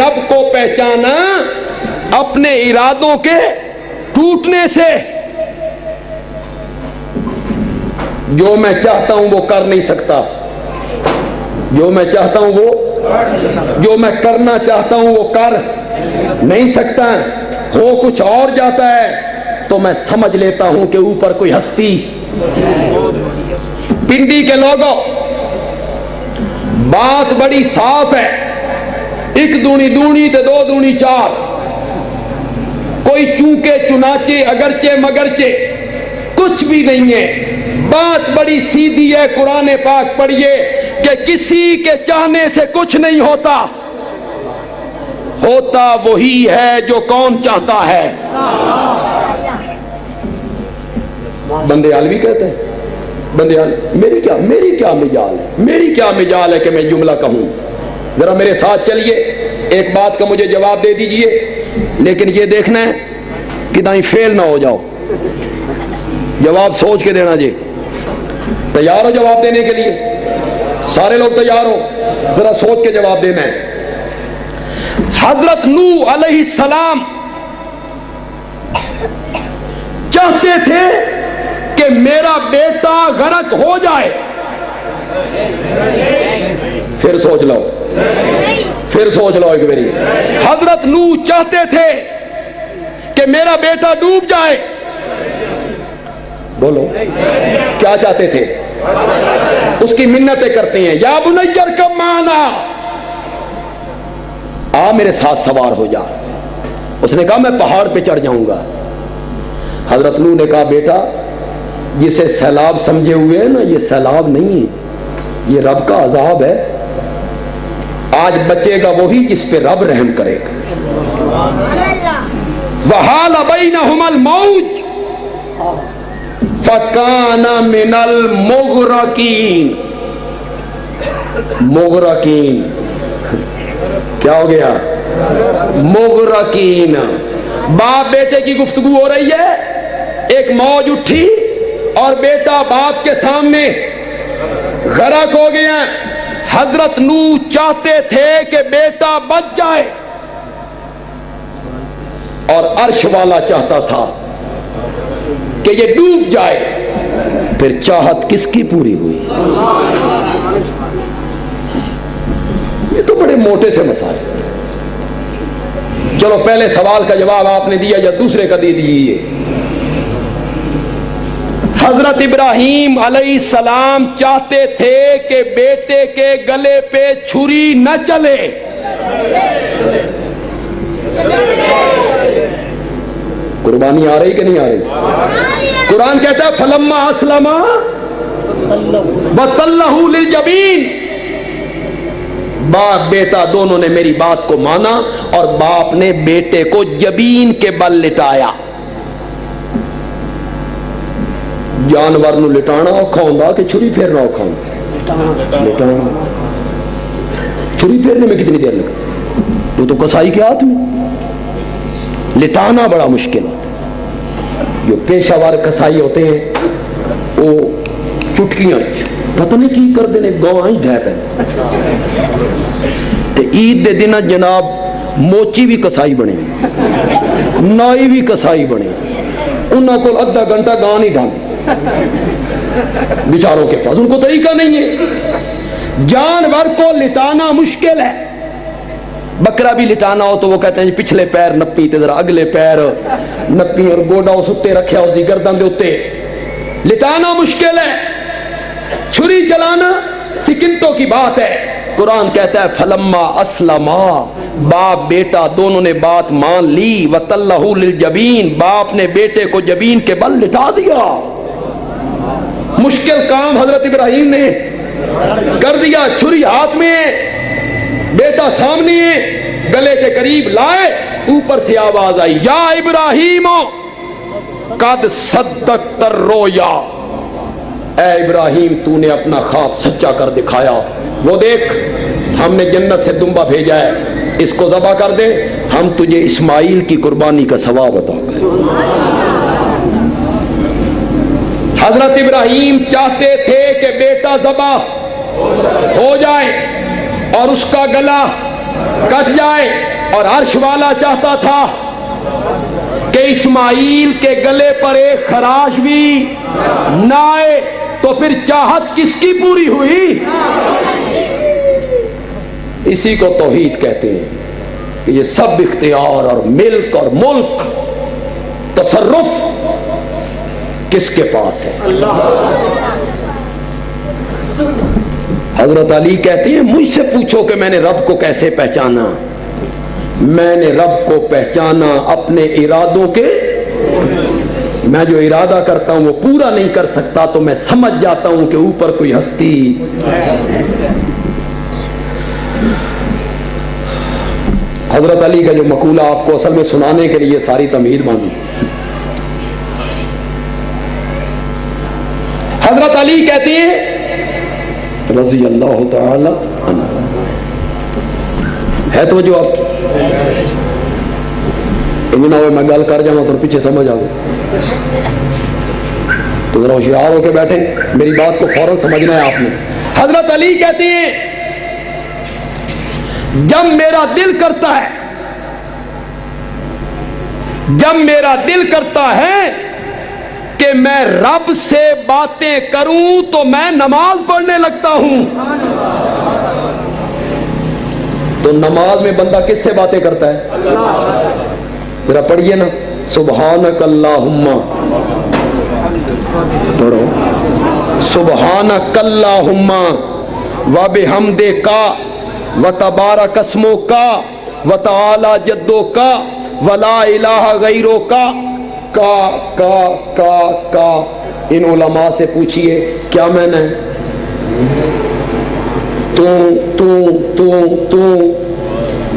रब को पहचाना अपने इरादों के टूटने से। जो मैं चाहता हूं वो कर नहीं सकता, जो मैं चाहता हूं वो, जो मैं करना चाहता हूं वो कर नहीं सकता। हो कुछ और जाता है तो मैं समझ लेता हूं कि ऊपर कोई हस्ती। पिंडी के लोगों, बात बड़ी साफ है, एक दूनी दूनी तो दो दूनी चार। कोई चूके चुनाचे अगरचे मगरचे कुछ भी नहीं है, बात बड़ी सीधी है। कुरान पाक पढ़िए कि किसी के चाहने से कुछ नहीं होता, होता वही है जो कौन चाहता है। बंदे आलवी कहते हैं, बंदे आलवी, मेरी क्या मिजाल है, मेरी क्या मिजाल है कि मैं जुमला कहूं। जरा मेरे साथ चलिए, एक बात का मुझे जवाब दे दीजिए, लेकिन ये देखना है कि कहीं फेल ना हो जाओ। जवाब सोच के देना जी। तैयार हो जवाब देने के लिए? सारे लोग तैयार हो? जरा सोच के जवाब देना है। हजरत नूह अलैहिस्सलाम चाहते थे कि मेरा बेटा गरक हो जाए। फिर सोच लो, फिर सोच लो एक बारी। हजरत नूह चाहते थे कि मेरा बेटा डूब जाए। बोलो क्या चाहते थे? उसकी मिन्नतें करते हैं, या बुनय्यर कब माना, आ मेरे साथ सवार हो जा। उसने कहा मैं पहाड़ पे चढ़ जाऊंगा। हजरत नूह ने कहा बेटा जिसे सैलाब समझे हुए है ना, ये सैलाब नहीं, ये रब का अजाब है। आज बचेगा वही जिस पे रब रहम करेगा। वहाल बैनहुमल मौज फकाना मिनल मुगरकीन। मुगरकीन क्या हो गया? मुगरकीन। बाप बेटे की गुफ्तगू हो रही है, एक मौज उठी और बेटा बाप के सामने गरक हो गया। हजरत नूह चाहते थे कि बेटा बच जाए और अर्श वाला चाहता था कि ये डूब जाए। फिर चाहत किसकी पूरी हुई? ये तो बड़े मोटे से मसाले। चलो पहले सवाल का जवाब आपने दिया या दूसरे का दे दीजिए। हजरत इब्राहीम अलैहिस्सलाम चाहते थे कि बेटे के गले पे छुरी न चले। कुर्बानी आ रही कि नहीं आ रही? कुरान कहता है फलम्मा अस्लमा वतल्लहु लिलजबीन। बाप बेटा दोनों ने मेरी बात को माना और बाप ने बेटे को जबीन के बल लिटाया। जानवर नू लिटाना औखा होंदा कि छुरी फेरना औखा होंदा? लिटाना। छुरी फेरने में कितनी देर लगती? वो तो कसाई के हाथ में। लिटाना बड़ा मुश्किल होता है। जो पेशावर कसाई होते हैं वो चुटकियां पता नहीं की कर देने गांव ही ढह पे। ईद दे दिन जनाब मोची भी कसाई बने, नाई भी कसाई बने, उन्होंने को अद्धा घंटा गां नहीं ढांगे बेचारों के पास, उनको तरीका नहीं है। जानवर को लिटाना मुश्किल है। बकरा भी लिटाना हो तो वो कहते हैं पिछले पैर नप्पी ते जरा अगले पैर नप्पी और गोडा उस उत्ते रखा उसकी गर्दन के उत्ते। लिटाना मुश्किल है। छुरी चलाना सिकिंतों की बात है। कुरान कहता है फलम्मा अस्लमा, बाप बेटा दोनों ने बात मान ली। वतल्लहु लिलजबीन, बाप ने बेटे को जबीन के बल लिटा दिया। मुश्किल काम हजरत इब्राहीम ने कर दिया। छुरी हाथ में, बेटा सामने, गले के करीब लाए, ऊपर से आवाज आई या इब्राहीम कद सद्दक़त रोया। ऐ इब्राहीम तूने अपना ख्वाब सच्चा कर दिखाया। वो देख हमने जन्नत से दुम्बा भेजा है, इसको ज़बा कर दे, हम तुझे इस्माइल की कुर्बानी का सवाब अता करें। हजरत इब्राहीम चाहते थे कि बेटा ज़बा हो जाए और उसका गला कट जाए। اور عرش والا چاہتا تھا کہ اسماعیل کے گلے پر ایک خراش بھی نہ آئے، تو پھر چاہت کس کی پوری ہوئی؟ اسی کو توحید کہتے ہیں کہ یہ سب اختیار اور ملک اور ملک، تصرف کس کے پاس ہے؟ حضرت علی کہتے ہیں مجھ سے پوچھو کہ میں نے رب کو کیسے پہچانا؟ میں نے رب کو پہچانا اپنے ارادوں کے، میں جو ارادہ کرتا ہوں وہ پورا نہیں کر سکتا تو میں سمجھ جاتا ہوں کہ اوپر کوئی ہستی۔ حضرت علی کا جو مقولہ آپ کو اصل میں سنانے کے لیے ساری تمہید باندھی۔ حضرت علی کہتے ہیں رضی اللہ تعالی عنہ، ہے توجہ آپ کی؟ نہ ہوئے میں گل کر جاؤں تو پیچھے سمجھ آ گئے تو ذرا ہوشیار ہو کے بیٹھے، میری بات کو فوراً سمجھنا ہے آپ نے۔ حضرت علی کہتے ہیں جب میرا دل کرتا ہے، جب میرا دل کرتا ہے کہ میں رب سے باتیں کروں تو میں نماز پڑھنے لگتا ہوں۔ تو نماز میں بندہ کس سے باتیں کرتا ہے؟ ذرا پڑھیے نا، سبحانک اللہم، پڑھو سبحانک اللہم وبحمدک وتبارک اسمک وتعالی جدک ولا الہ غیرک۔ کا ان علماء سے پوچھئے کیا میں نے تو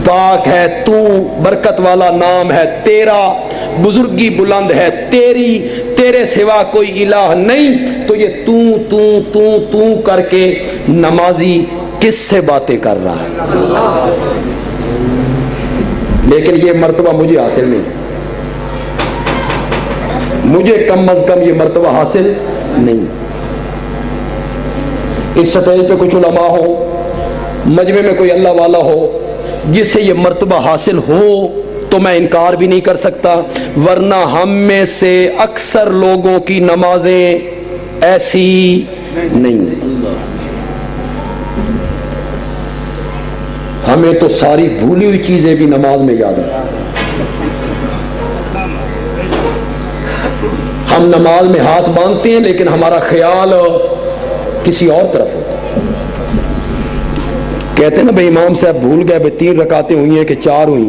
پاک ہے، تو برکت والا نام ہے تیرا، بزرگی بلند ہے تیری، تیرے سوا کوئی الہ نہیں۔ تو یہ تو کر کے نمازی کس سے باتیں کر رہا ہے؟ لیکن یہ مرتبہ مجھے حاصل نہیں، مجھے کم از کم یہ مرتبہ حاصل نہیں۔ اس سطح پہ کچھ علماء ہو، مجمع میں کوئی اللہ والا ہو جس سے یہ مرتبہ حاصل ہو تو میں انکار بھی نہیں کر سکتا، ورنہ ہم میں سے اکثر لوگوں کی نمازیں ایسی نہیں۔ ہمیں تو ساری بھولی ہوئی چیزیں بھی نماز میں یاد ہیں۔ ہم نماز میں ہاتھ باندھتے ہیں لیکن ہمارا خیال کسی اور طرف ہوتا ہے۔ کہتے ہیں نا بھائی امام صاحب بھول گئے، بھائی 3 رکعتیں ہوئی ہیں کہ 4 ہوئی،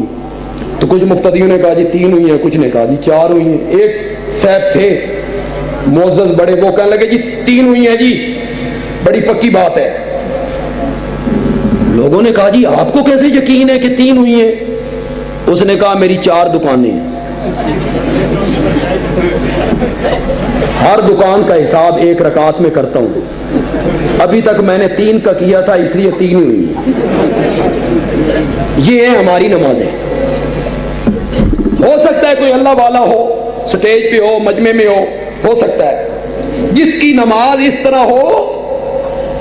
تو کچھ مقتدیوں نے کہا جی 3 ہوئی ہیں، کچھ نے کہا جی 4 ہوئی ہیں۔ ایک صاحب تھے معزز بڑے، وہ کہنے لگے جی 3 ہوئی ہیں جی، بڑی پکی بات ہے۔ لوگوں نے کہا جی آپ کو کیسے یقین ہے کہ 3 ہوئی ہیں؟ اس نے کہا میری 4 دکانیں ہیں، ہر دکان کا حساب 1 رکعت میں کرتا ہوں، ابھی تک میں نے 3 کا کیا تھا اس لیے 3 ہوئی۔ یہ ہے ہماری نمازیں۔ ہو سکتا ہے کوئی اللہ والا ہو، سٹیج پہ ہو، مجمع میں ہو سکتا ہے جس کی نماز اس طرح ہو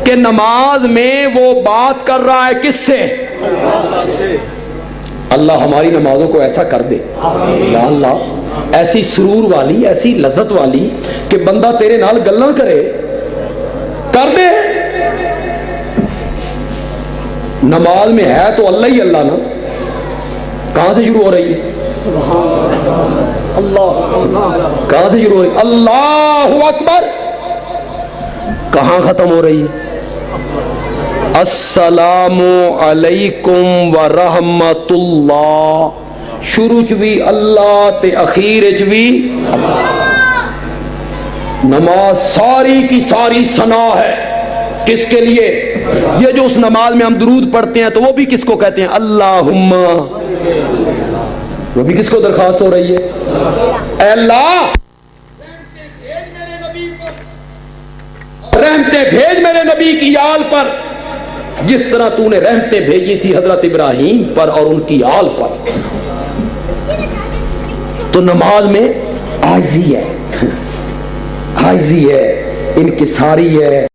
کہ نماز میں وہ بات کر رہا ہے کس سے؟ اللہ ہماری نمازوں کو ایسا کر دے یا اللہ، ایسی سرور والی، ایسی لذت والی کہ بندہ تیرے نال گلاں کرے، کر دے۔ نماز میں ہے تو اللہ ہی اللہ نا، کہاں سے شروع ہو رہی ہے؟ اللہ، کہاں سے شروع ہو رہی ہے؟ اللہ اکبر، کہاں ختم ہو رہی ہے؟ السلام علیکم ورحمۃ اللہ، شروع چ بھی اللہ تے اخیر چ بھی اللہ۔ نماز ساری کی ساری ثنا ہے کس کے لیے؟ یہ جو اس نماز میں ہم درود پڑھتے ہیں تو وہ بھی کس کو کہتے ہیں؟ اللہم، وہ بھی کس کو درخواست ہو رہی ہے؟ اے اللہ رحمتیں بھیج میرے نبی کی آل پر، جس طرح تو نے رحمتیں بھیجی تھی حضرت ابراہیم پر اور ان کی آل پر۔ تو نماز میں عاجزی ہے، انکساری ہے۔